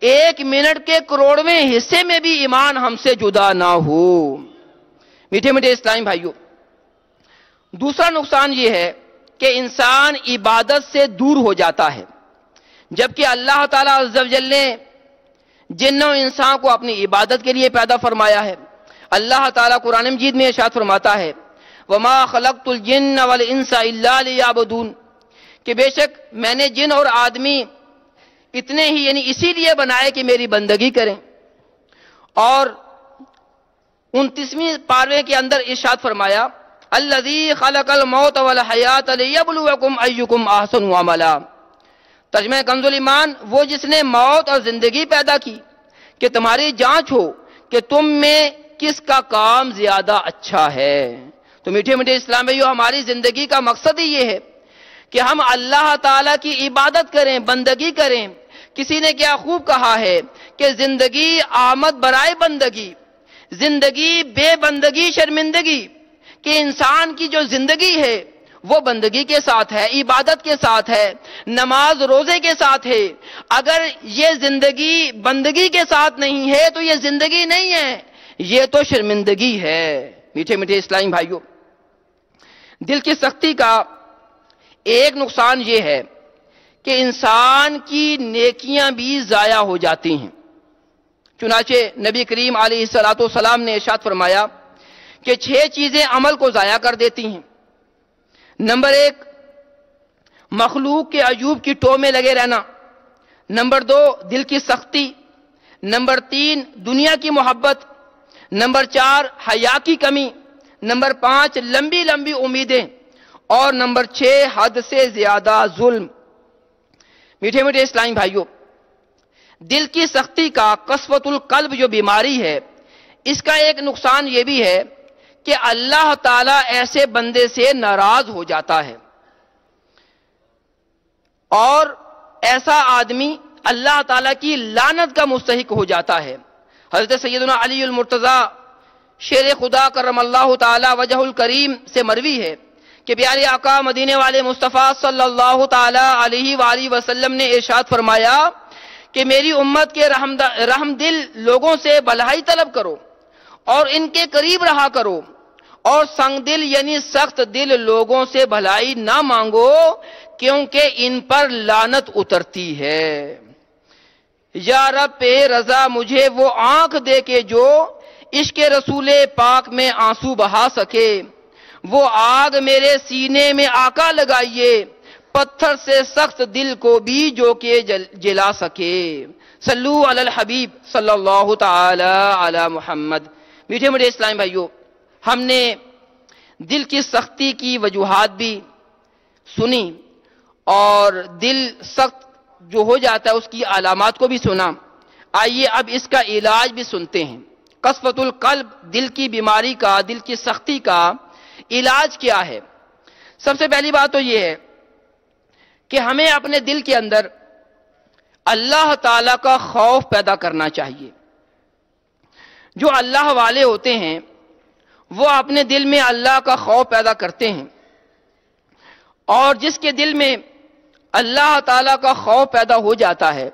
1 منٹ کے کروڑویں حصے میں بھی ایمان ہم سے جدا نہ ہو. میٹھے میٹھے اسلامی بھائیوں، دوسرا نقصان یہ ہے کہ انسان عبادت سے دور ہو جاتا ہے، جبکہ اللہ تعالیٰ عز و جل نے جن و انسان کو اپنی عبادت کے لیے پیدا فرمایا ہے. اللہ تعالیٰ قرآن مجید میں ارشاد فرماتا ہے وَمَا خَلَقْتُ الْجِنَّ وَالْإِنسَ إِلَّا لِيَعْبُدُونَ، کہ بے شک میں نے جن اور آدمی اتنے ہی یعنی اسی لیے بنائے کہ میری بندگی کریں. اور 29ویں پارے کے اندر ارشاد فرمایا الذی خلق الموت والحیات لیبلوکم ایکم احسن عملا. ترجمہ کنز الایمان، وہ جس نے موت اور زندگی پیدا کی کہ تمہاری جانچ ہو کہ تم میں کس کا کام زیادہ اچھا ہے. تو میٹھے میٹھے اسلام بھائیو، ہماری زندگی کا مقصد ہی یہ ہے کہ ہم اللہ تعالیٰ کی عبادت کریں، بندگی کریں. کسی نے کیا خوب کہا ہے کہ زندگی آمد برائے بندگی، زندگی بے بندگی شرمندگی، کہ انسان کی جو زندگی ہے وہ بندگی کے ساتھ ہے، عبادت کے ساتھ ہے، نماز روزے کے ساتھ ہے. اگر یہ زندگی بندگی کے ساتھ نہیں ہے تو یہ زندگی نہیں ہے، یہ تو شرمندگی ہے. میٹھے میٹھے اسلامی بھائیوں، دل کی سختی کا ایک نقصان یہ ہے کہ انسان کی نیکیاں بھی ضائع ہو جاتی ہیں. چنانچہ نبی کریم علیہ السلام نے ارشاد فرمایا کہ 6 چیزیں عمل کو ضائع کر دیتی ہیں. نمبر 1، مخلوق کے عیوب کی ٹو میں لگے رہنا. نمبر 2، دل کی سختی. نمبر 3، دنیا کی محبت. نمبر 4، حیا کی کمی. نمبر 5، لمبی لمبی امیدیں. اور نمبر 6، حد سے زیادہ ظلم. میٹھے میٹھے اسلامی بھائیوں، دل کی سختی کا قسوۃ القلب جو بیماری ہے، اس کا ایک نقصان یہ بھی ہے کہ اللہ تعالیٰ ایسے بندے سے ناراض ہو جاتا ہے، اور ایسا آدمی اللہ تعالیٰ کی لعنت کا مستحق ہو جاتا ہے. حضرت سیدنا علی المرتضی شیر خدا کرم اللہ تعالی وجہ الکریم سے مروی ہے کہ پیارے آقا مدینے والے مصطفیٰ صلی اللہ تعالی علیہ وآلہ وسلم نے ارشاد فرمایا کہ میری امت کے رحم دل لوگوں سے بھلائی طلب کرو اور ان کے قریب رہا کرو، اور سنگ دل یعنی سخت دل لوگوں سے بھلائی نہ مانگو کیونکہ ان پر لعنت اترتی ہے. یا رب پہ رضا مجھے وہ آنکھ دے کے جو عشق رسول پاک میں آنسو بہا سکے، وہ آگ میرے سینے میں آقا لگائیے پتھر سے سخت دل کو بھی جو کہ جلا سکے. صلو علی الحبیب صلی اللہ تعالی علی محمد. میٹھے میٹھے اسلامی بھائیوں، ہم نے دل کی سختی کی وجوہات بھی سنی اور دل سخت جو ہو جاتا ہے اس کی علامات کو بھی سنا. آئیے اب اس کا علاج بھی سنتے ہیں. قسوۃ القلب، دل کی بیماری کا، دل کی سختی کا علاج کیا ہے؟ سب سے پہلی بات تو یہ ہے کہ ہمیں اپنے دل کے اندر اللہ تعالیٰ کا خوف پیدا کرنا چاہیے. جو اللہ والے ہوتے ہیں وہ اپنے دل میں اللہ کا خوف پیدا کرتے ہیں، اور جس کے دل میں اللہ تعالیٰ کا خوف پیدا ہو جاتا ہے،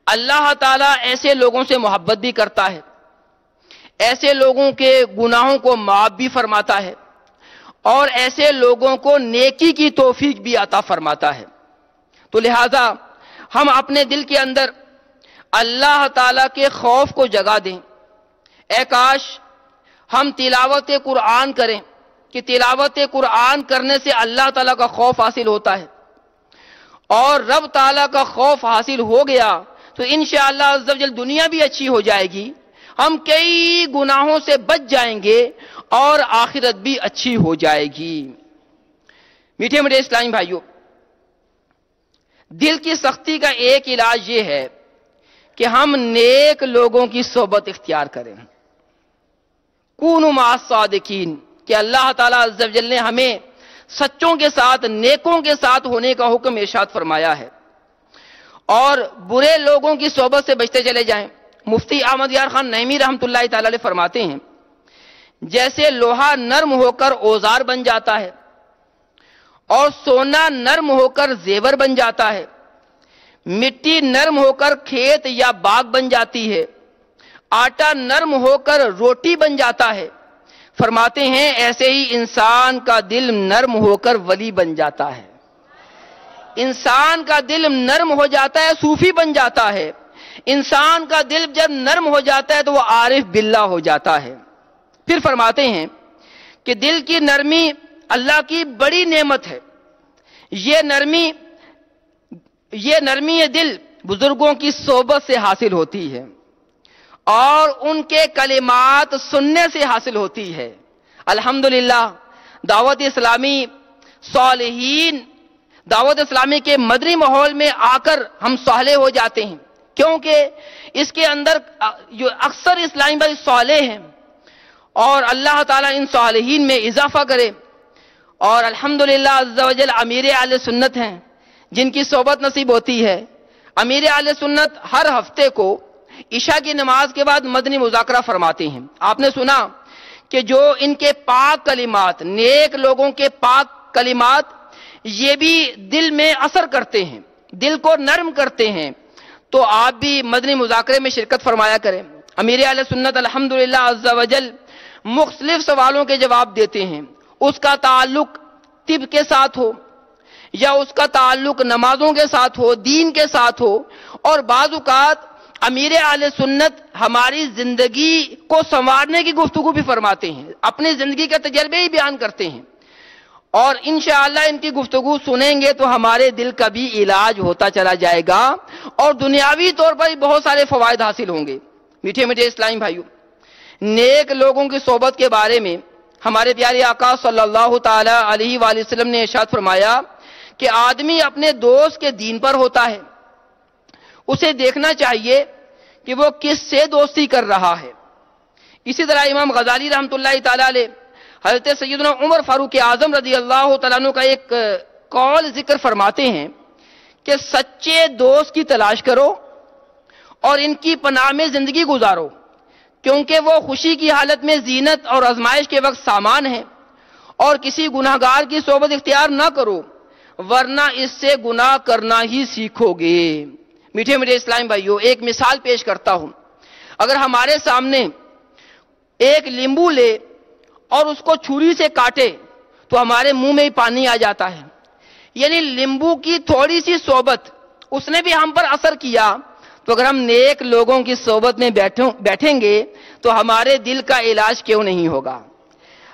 اللہ تعالیٰ ایسے لوگوں سے محبت بھی کرتا ہے، ایسے لوگوں کے گناہوں کو معاف بھی فرماتا ہے، اور ایسے لوگوں کو نیکی کی توفیق بھی عطا فرماتا ہے. تو لہذا ہم اپنے دل کے اندر اللہ تعالیٰ کے خوف کو جگا دیں. اے کاش ہم تلاوت قرآن کریں کہ تلاوت قرآن کرنے سے اللہ تعالیٰ کا خوف حاصل ہوتا ہے، اور رب تعالیٰ کا خوف حاصل ہو گیا تو انشاءاللہ عز و جل دنیا بھی اچھی ہو جائے گی، ہم کئی گناہوں سے بچ جائیں گے اور آخرت بھی اچھی ہو جائے گی. میٹھے میٹھے اسلامی بھائیوں، دل کی سختی کا ایک علاج یہ ہے کہ ہم نیک لوگوں کی صحبت اختیار کریں. کونوا مع الصادقین، کہ اللہ تعالیٰ عز و جل نے ہمیں سچوں کے ساتھ، نیکوں کے ساتھ ہونے کا حکم ارشاد فرمایا ہے، اور برے لوگوں کی صحبت سے بچتے چلے جائیں. مفتی احمد یار خان نعیمی رحمۃ اللہ تعالی علیہ فرماتے ہیں جیسے لوہا نرم ہو کر اوزار بن جاتا ہے اور سونا نرم ہو کر زیور بن جاتا ہے، مٹی نرم ہو کر کھیت یا باغ بن جاتی ہے، آٹا نرم ہو کر روٹی بن جاتا ہے، فرماتے ہیں ایسے ہی انسان کا دل نرم ہو کر ولی بن جاتا ہے. انسان کا دل نرم ہو جاتا ہے صوفی بن جاتا ہے. انسان کا دل جب نرم ہو جاتا ہے تو وہ عارف باللہ ہو جاتا ہے. پھر فرماتے ہیں کہ دل کی نرمی اللہ کی بڑی نعمت ہے. یہ نرمی دل بزرگوں کی صحبت سے حاصل ہوتی ہے اور ان کے کلمات سننے سے حاصل ہوتی ہے. الحمدللہ دعوت اسلامی صالحین، دعوت اسلامی کے مدنی ماحول میں آ کر ہم صالح ہو جاتے ہیں، کیونکہ اس کے اندر جو اکثر اسلامی بھائی صالح ہیں، اور اللہ تعالیٰ ان صالحین میں اضافہ کرے. اور الحمدللہ عز و جل امیر اہل سنت ہیں جن کی صحبت نصیب ہوتی ہے. امیر اہل سنت ہر ہفتے کو عشاء کی نماز کے بعد مدنی مذاکرہ فرماتے ہیں. آپ نے سنا کہ جو ان کے پاک کلمات، نیک لوگوں کے پاک کلمات، یہ بھی دل میں اثر کرتے ہیں، دل کو نرم کرتے ہیں. تو آپ بھی مدنی مذاکرے میں شرکت فرمایا کریں. امیر اہل سنت الحمدللہ عز و جل مختلف سوالوں کے جواب دیتے ہیں. اس کا تعلق طب کے ساتھ ہو یا اس کا تعلق نمازوں کے ساتھ ہو، دین کے ساتھ ہو، اور بعض اوقات امیر اہل سنت ہماری زندگی کو سنوارنے کی گفتگو بھی فرماتے ہیں، اپنی زندگی کے تجربے ہی بیان کرتے ہیں. اور انشاءاللہ ان کی گفتگو سنیں گے تو ہمارے دل کا بھی علاج ہوتا چلا جائے گا اور دنیاوی طور پر بھی بہت سارے فوائد حاصل ہوں گے. میٹھے میٹھے اسلامی بھائیوں، نیک لوگوں کی صحبت کے بارے میں ہمارے پیارے آقا صلی اللہ تعالی علیہ وآلہ وسلم نے ارشاد فرمایا کہ آدمی اپنے دوست کے دین پر ہوتا ہے، اسے دیکھنا چاہیے کہ وہ کس سے دوستی کر رہا ہے. اسی طرح امام غزالی رحمۃ اللہ تعالی علیہ حضرت سیدنا عمر فاروق اعظم رضی اللہ تعالیٰ عنہ کا ایک قول ذکر فرماتے ہیں کہ سچے دوست کی تلاش کرو اور ان کی پناہ میں زندگی گزارو، کیونکہ وہ خوشی کی حالت میں زینت اور آزمائش کے وقت سامان ہیں، اور کسی گناہگار کی صحبت اختیار نہ کرو ورنہ اس سے گناہ کرنا ہی سیکھو گے. میٹھے میٹھے اسلام بھائیوں، ایک مثال پیش کرتا ہوں. اگر ہمارے سامنے ایک لیمبو لے اور اس کو چھری سے کاٹے تو ہمارے منہ میں ہی پانی آ جاتا ہے. یعنی لیمبو کی تھوڑی سی صحبت اس نے بھی ہم پر اثر کیا. تو اگر ہم نیک لوگوں کی صحبت میں بیٹھیں گے تو ہمارے دل کا علاج کیوں نہیں ہوگا؟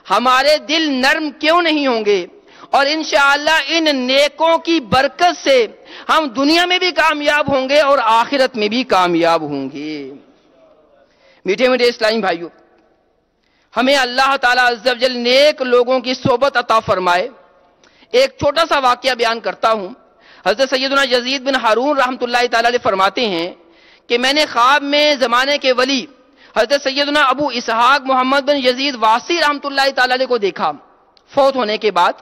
ہمارے دل نرم کیوں نہیں ہوں گے؟ اور انشاءاللہ ان نیکوں کی برکت سے ہم دنیا میں بھی کامیاب ہوں گے اور آخرت میں بھی کامیاب ہوں گے۔ میٹھے میٹھے اسلامی بھائیوں، ہمیں اللہ تعالیٰ عز و جل نیک لوگوں کی صحبت عطا فرمائے۔ ایک چھوٹا سا واقعہ بیان کرتا ہوں۔ حضرت سیدنا یزید بن ہارون رحمۃ اللہ تعالیٰ علیہ فرماتے ہیں کہ میں نے خواب میں زمانے کے ولی حضرت سیدنا ابو اسحاق محمد بن یزید واسی رحمۃ اللہ تعالیٰ علیہ کو دیکھا فوت ہونے کے بعد،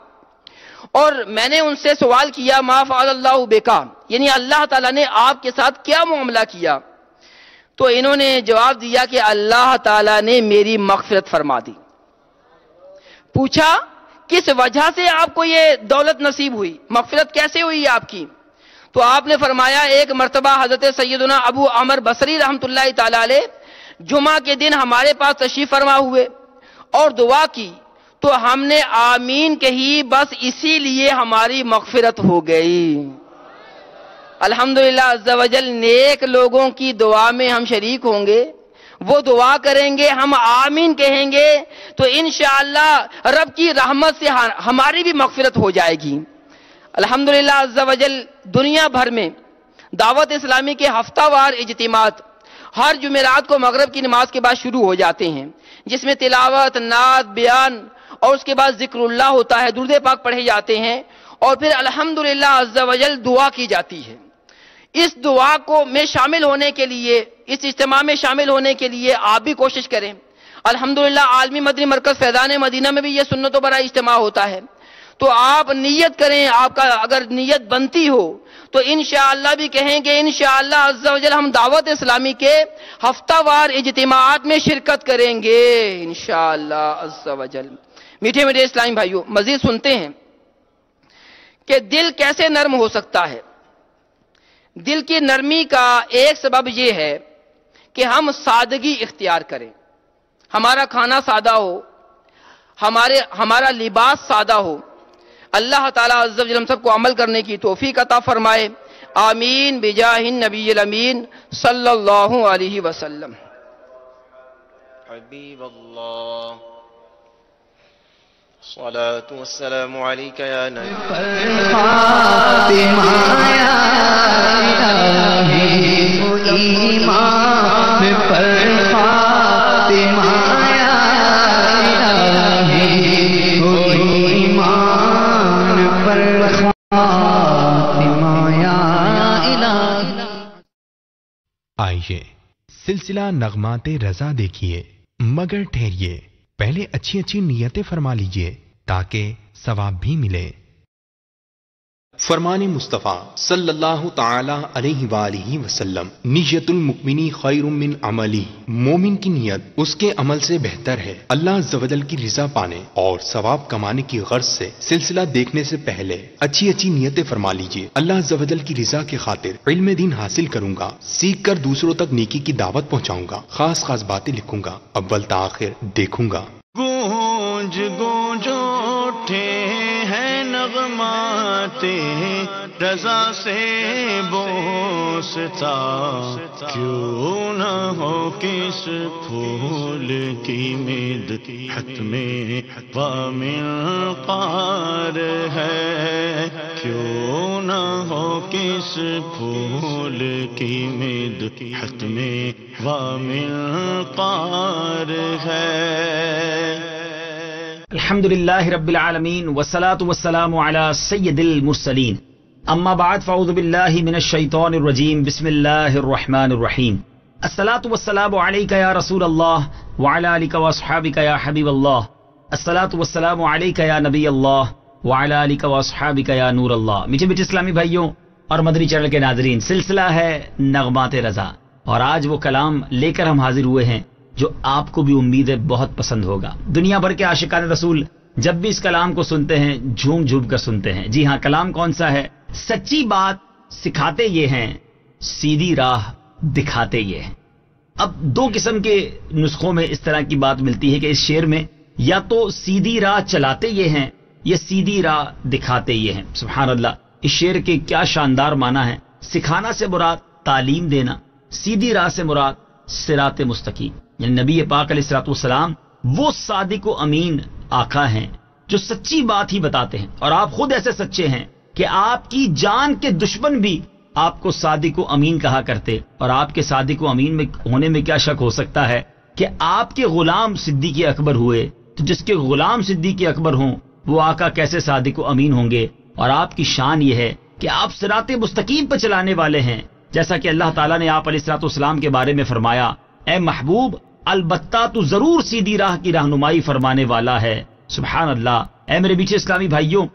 اور میں نے ان سے سوال کیا ما فعل اللہ بکا، یعنی اللہ تعالیٰ نے آپ کے ساتھ کیا معاملہ کیا؟ تو انہوں نے جواب دیا کہ اللہ تعالیٰ نے میری مغفرت فرما دی۔ پوچھا کس وجہ سے آپ کو یہ دولت نصیب ہوئی، مغفرت کیسے ہوئی آپ کی؟ تو آپ نے فرمایا ایک مرتبہ حضرت سیدنا ابو عمر بصری رحمۃ اللہ تعالیٰ علیہ جمعہ کے دن ہمارے پاس تشریف فرما ہوئے اور دعا کی تو ہم نے آمین کہی، بس اسی لیے ہماری مغفرت ہو گئی۔ الحمدللہ عز و جل نیک لوگوں کی دعا میں ہم شریک ہوں گے، وہ دعا کریں گے، ہم آمین کہیں گے تو انشاءاللہ رب کی رحمت سے ہماری بھی مغفرت ہو جائے گی۔ الحمدللہ عز و جل دنیا بھر میں دعوت اسلامی کے ہفتہ وار اجتماعات ہر جمعرات کو مغرب کی نماز کے بعد شروع ہو جاتے ہیں، جس میں تلاوت، نعت، بیان اور اس کے بعد ذکر اللہ ہوتا ہے، درود پاک پڑھے جاتے ہیں، اور پھر الحمدللہ عز و جل دعا کی جاتی ہے۔ اس دعا کو میں شامل ہونے کے لیے، اس اجتماع میں شامل ہونے کے لیے آپ بھی کوشش کریں۔ الحمدللہ عالمی مدنی مرکز فیضان مدینہ میں بھی یہ سنتوں برا اجتماع ہوتا ہے، تو آپ نیت کریں، آپ کا اگر نیت بنتی ہو تو انشاءاللہ بھی کہیں کہ انشاءاللہ عز و جل ہم دعوت اسلامی کے ہفتہ وار اجتماعات میں شرکت کریں گے انشاءاللہ عز و جل۔ میٹھے میٹھے اسلامی بھائیوں، مزید سنتے ہیں کہ دل کیسے نرم ہو سکتا ہے۔ دل کی نرمی کا ایک سبب یہ ہے کہ ہم سادگی اختیار کریں، ہمارا کھانا سادہ ہو، ہمارا لباس سادہ ہو۔ اللہ تعالیٰ عز و جل ہم سب کو عمل کرنے کی توفیق عطا فرمائے، آمین بجاہ النبی الامین صلی اللہ علیہ وسلم۔ حبیب اللہ الصلاة والسلام علیکہ یا نبی فاطمہ یا الہی ایمان پر فاطمہ یا الہی ایمان پر فاطمہ یا الہی۔ آئیے سلسلہ نغمات رضا دیکھیے، مگر ٹھہریے پہلے اچھی اچھی نیتیں فرما لیجئے تاکہ ثواب بھی ملے۔ فرمان مصطفیٰ صلی اللہ تعالی علیہ وآلہ وسلم، نیت المؤمن خیر من عملی، مومن کی نیت اس کے عمل سے بہتر ہے۔ اللہ عز و جل کی رضا پانے اور ثواب کمانے کی غرض سے سلسلہ دیکھنے سے پہلے اچھی اچھی نیتیں فرما لیجئے۔ اللہ عز و جل کی رضا کی خاطر علم دین حاصل کروں گا، سیکھ کر دوسروں تک نیکی کی دعوت پہنچاؤں گا، خاص خاص باتیں لکھوں گا، اول تاخیر دیکھوں گا۔ گونج گونج اٹھے ہیں نغمات رضا سے بوستا، کیوں نہ ہو کس پھول کی مدحت میں وامنقار ہے، کیوں نہ ہو کس پھول کی مدحت میں وامنقار ہے۔ الحمدللہ رب العالمین والصلاة والسلام علی سید المرسلین، اما بعد فاعوذ باللہ من الشیطان الرجیم، بسم اللہ الرحمن الرحیم۔ الصلاة والسلام علیک یا رسول اللہ وعلی آلک واصحابک یا حبیب اللہ، الصلاة والسلام علیک یا نبی اللہ وعلی آلک واصحابک یا نور اللہ۔ میٹھے میٹھے اسلامی بھائیوں اور مدنی چینل کے ناظرین، سلسلہ ہے نغمات رضا، اور آج وہ کلام لے کر ہم حاضر ہوئے ہیں جو آپ کو بھی امید ہے بہت پسند ہوگا۔ دنیا بھر کے عاشقان رسول جب بھی اس کلام کو سنتے ہیں جھوم جھوم کر سنتے ہیں۔ جی ہاں، کلام کون سا ہے؟ سچی بات سکھاتے یہ ہیں، سیدھی راہ دکھاتے یہ ہیں۔ اب دو قسم کے نسخوں میں اس طرح کی بات ملتی ہے کہ اس شعر میں یا تو سیدھی راہ چلاتے یہ ہیں یا سیدھی راہ دکھاتے یہ ہیں۔ سبحان اللہ، اس شعر کے کیا شاندار معنی ہے۔ سکھانا سے مراد تعلیم دینا، سیدھی راہ سے مراد صراط مستقیم، یعنی نبی پاک علیہ الصلوۃ والسلام وہ صادق و امین آقا ہیں جو سچی بات ہی بتاتے ہیں، اور آپ خود ایسے سچے ہیں کہ آپ کی جان کے دشمن بھی آپ کو صادق و امین کہا کرتے، اور آپ کے صادق و امین میں ہونے میں کیا شک ہو سکتا ہے کہ آپ کے غلام صدیق اکبر ہوئے، تو جس کے غلام صدیق اکبر ہوں وہ آقا کیسے صادق و امین ہوں گے؟ اور آپ کی شان یہ ہے کہ آپ صراط مستقیم پہ چلانے والے ہیں، جیسا کہ اللہ تعالیٰ نے آپ علیہ الصلوۃ والسلام کے بارے میں فرمایا، اے محبوب البتہ تو ضرور سیدھی راہ کی رہنمائی فرمانے والا ہے۔ سبحان اللہ۔ اے میرے بیچے اسلامی بھائیوں،